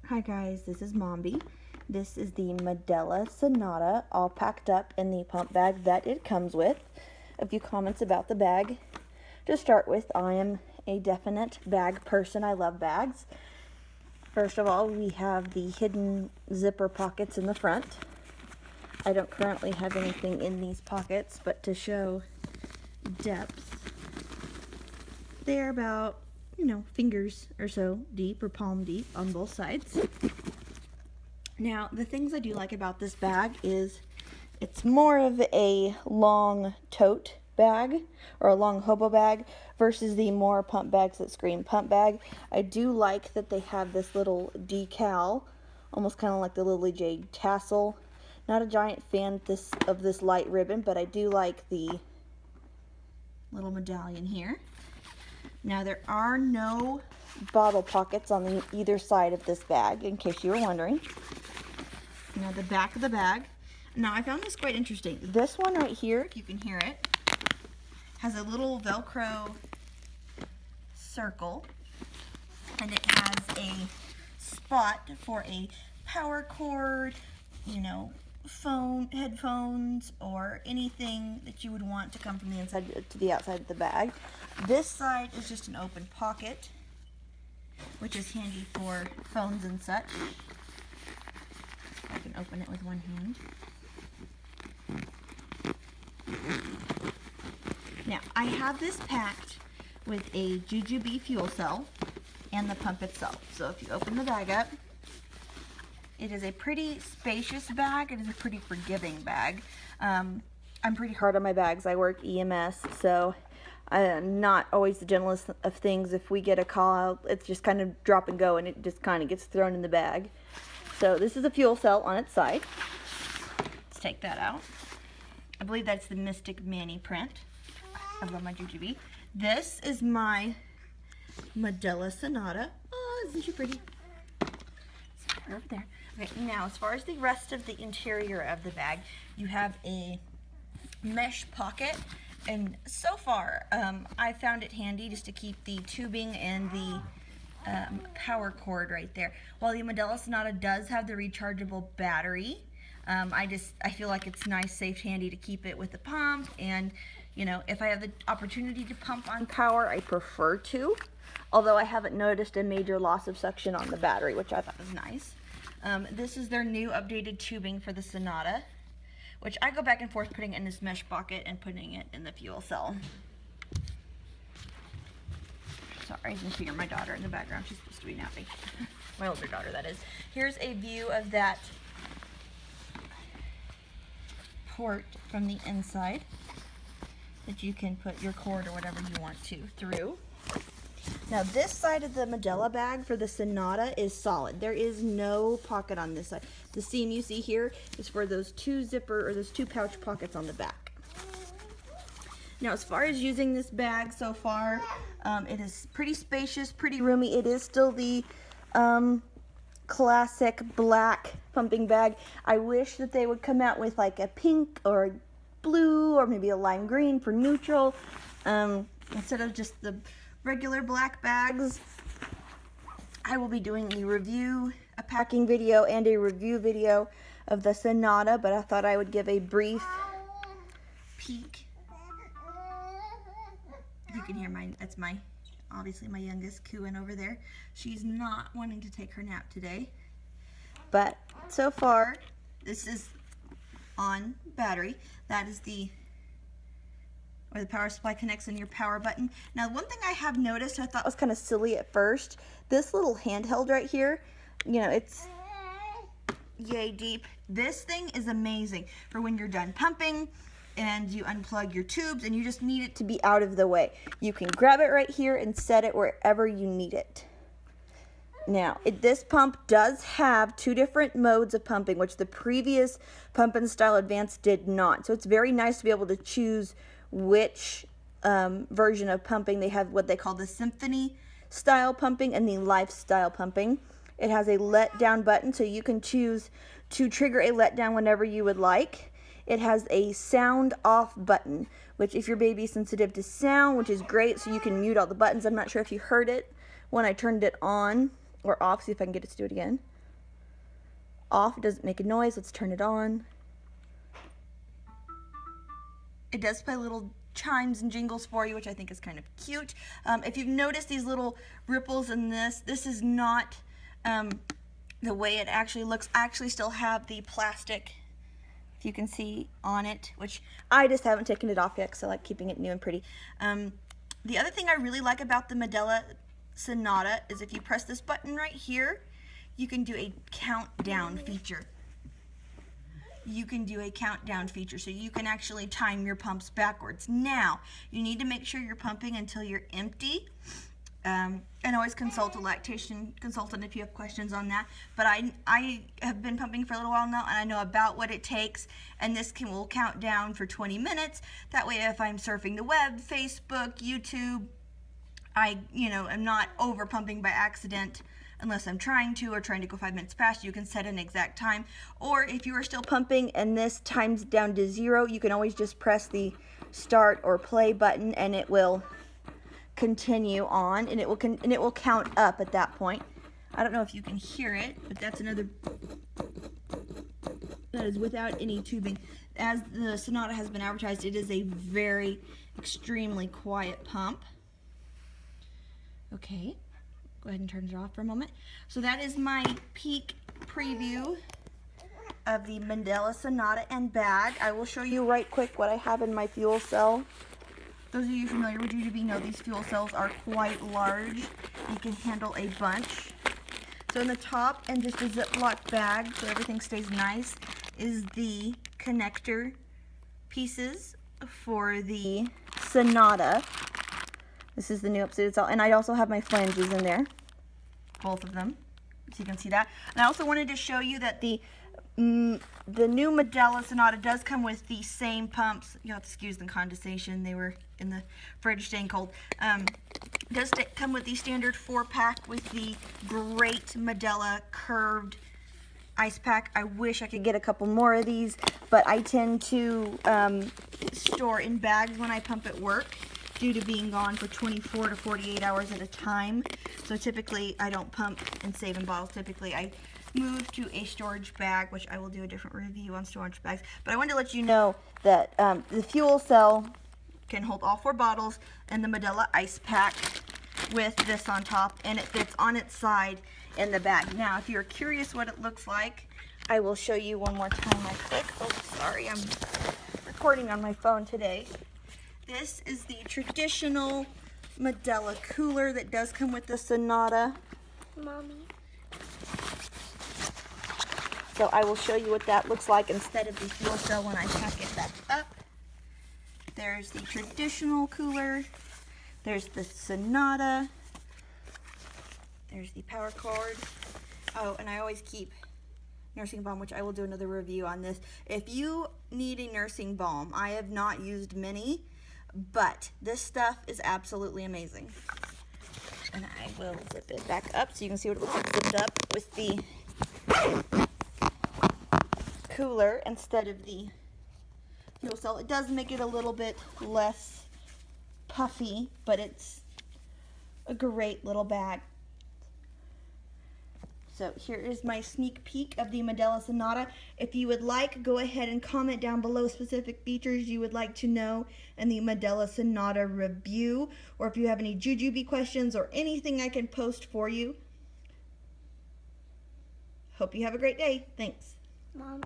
Hi guys, this is Mombi. This is the Medela Sonata, all packed up in the pump bag that it comes with. A few comments about the bag. To start with, I am a definite bag person. I love bags. First of all, we have the hidden zipper pockets in the front. I don't currently have anything in these pockets, but to show depth, they're about, fingers or so deep, or palm deep on both sides. Now, the things I do like about this bag is it's more of a long tote bag or a long hobo bag versus the more pump bags that scream pump bag. I do like that they have this little decal, almost kind of like the Lily Jade tassel. Not a giant fan of this light ribbon, but I do like the little medallion here. Now, there are no bottle pockets on either side of this bag, in case you were wondering. Now, the back of the bag. Now, I found this quite interesting. This one right here, if you can hear it, has a little Velcro circle, and it has a spot for a power cord, phone, headphones, or anything that you would want to come from the inside to the outside of the bag. This side is just an open pocket, which is handy for phones and such. I can open it with one hand. Now, I have this packed with a Jujube fuel cell and the pump itself. So if you open the bag up, it is a pretty spacious bag. It is a pretty forgiving bag. I'm pretty hard on my bags. I work EMS, so I'm not always the gentlest of things. If we get a call, it's just kind of drop and go, and it just kind of gets thrown in the bag. So this is a fuel cell on its side. Let's take that out. I believe that's the Mystic Manny print. I love my Jujube. This is my Medela Sonata. Oh, isn't she pretty? So put her over there. Okay, now as far as the rest of the interior of the bag, you have a mesh pocket. And so far, I found it handy just to keep the tubing and the power cord right there. While the Medela Sonata does have the rechargeable battery, I feel like it's nice, safe, handy to keep it with the pump. And, if I have the opportunity to pump on power, I prefer to. Although I haven't noticed a major loss of suction on the battery, which I thought was nice. This is their new updated tubing for the Sonata, which I go back and forth putting it in this mesh bucket and putting it in the fuel cell. Sorry, you can hear my daughter in the background. She's supposed to be napping. My older daughter, that is. Here's a view of that port from the inside that you can put your cord or whatever you want to through. Now, this side of the Medela bag for the Sonata is solid. There is no pocket on this side. The seam you see here is for those two pouch pockets on the back. Now, as far as using this bag so far, it is pretty spacious, pretty roomy. It is still the classic black pumping bag. I wish that they would come out with like a pink or a blue or maybe a lime green for neutral, instead of just the regular black bags. I will be doing a packing video and a review video of the Sonata, but I thought I would give a brief peek. You can hear that's obviously my youngest cooing over there. She's not wanting to take her nap today. But so far, this is on battery. That is where the power supply connects on your power button. Now, one thing I have noticed, I thought was kind of silly at first, this little handheld right here, it's yay deep. This thing is amazing for when you're done pumping and you unplug your tubes and you just need it to be out of the way. You can grab it right here and set it wherever you need it. Now, this pump does have two different modes of pumping, which the previous Pump and Style Advanced did not. So it's very nice to be able to choose which version of pumping. They have what they call the Symphony style pumping and the Lifestyle pumping. It has a let down button, so you can choose to trigger a letdown whenever you would like. It has a sound off button, which if your baby's sensitive to sound, which is great, so you can mute all the buttons. I'm not sure if you heard it when I turned it on or off. See if I can get it to do it again. off. It doesn't make a noise. Let's turn it on. It does play little chimes and jingles for you, which I think is kind of cute. If you've noticed these little ripples in this is not the way it actually looks. I actually still have the plastic, if you can see, on it, which I just haven't taken it off yet because I like keeping it new and pretty. The other thing I really like about the Medela Sonata is if you press this button right here, you can do a countdown feature. You can do a countdown feature, so you can actually time your pumps backwards. Now, you need to make sure you're pumping until you're empty. And always consult a lactation consultant if you have questions on that. But I have been pumping for a little while now, and I know about what it takes, and this will count down for 20 minutes. That way, if I'm surfing the web, Facebook, YouTube, I am not over pumping by accident unless I'm trying to or trying to go 5 minutes past. You can set an exact time. Or if you are still pumping and this times down to 0, you can always just press the start or play button and it will continue on, and it will count up at that point. I don't know if you can hear it, but that's another, that is without any tubing. As the Sonata has been advertised, it is a very extremely quiet pump. Okay, go ahead and turn it off for a moment. So that is my peek preview of the Medela Sonata and bag. I will show you right quick what I have in my fuel cell. Those of you familiar with UGB know these fuel cells are quite large. You can handle a bunch. So in the top, and just a Ziploc bag so everything stays nice, is the connector pieces for the Sonata. This is the new updated cell, and I also have my flanges in there, both of them, so you can see that. And I also wanted to show you that the new Medela Sonata does come with the same pumps. You'll have to excuse the condensation. They were in the fridge staying cold. Does come with the standard 4-pack with the great Medela curved ice pack. I wish I could get a couple more of these, but I tend to store in bags when I pump at work due to being gone for 24 to 48 hours at a time. So typically I don't pump and save in bottles. Typically I move to a storage bag, which I will do a different review on storage bags. But I wanted to let you know that the fuel cell can hold all 4 bottles and the Medela ice pack with this on top, and it fits on its side in the bag. Now, if you're curious what it looks like, I will show you one more time right quick. Oh, sorry, I'm recording on my phone today. This is the traditional Medela cooler that does come with the Sonata. Mommy. So I will show you what that looks like instead of the fuel cell when I pack it back up. There's the traditional cooler. There's the Sonata. There's the power cord. Oh, and I always keep nursing balm, which I will do another review on this. If you need a nursing balm, I have not used many, but this stuff is absolutely amazing. And I will zip it back up so you can see what it looks like zipped up with the cooler instead of the fuel cell. It does make it a little bit less puffy, but it's a great little bag. So here is my sneak peek of the Medela Sonata. If you would like, go ahead and comment down below specific features you would like to know in the Medela Sonata review, or if you have any jujube questions or anything I can post for you. Hope you have a great day. Thanks. Mommy.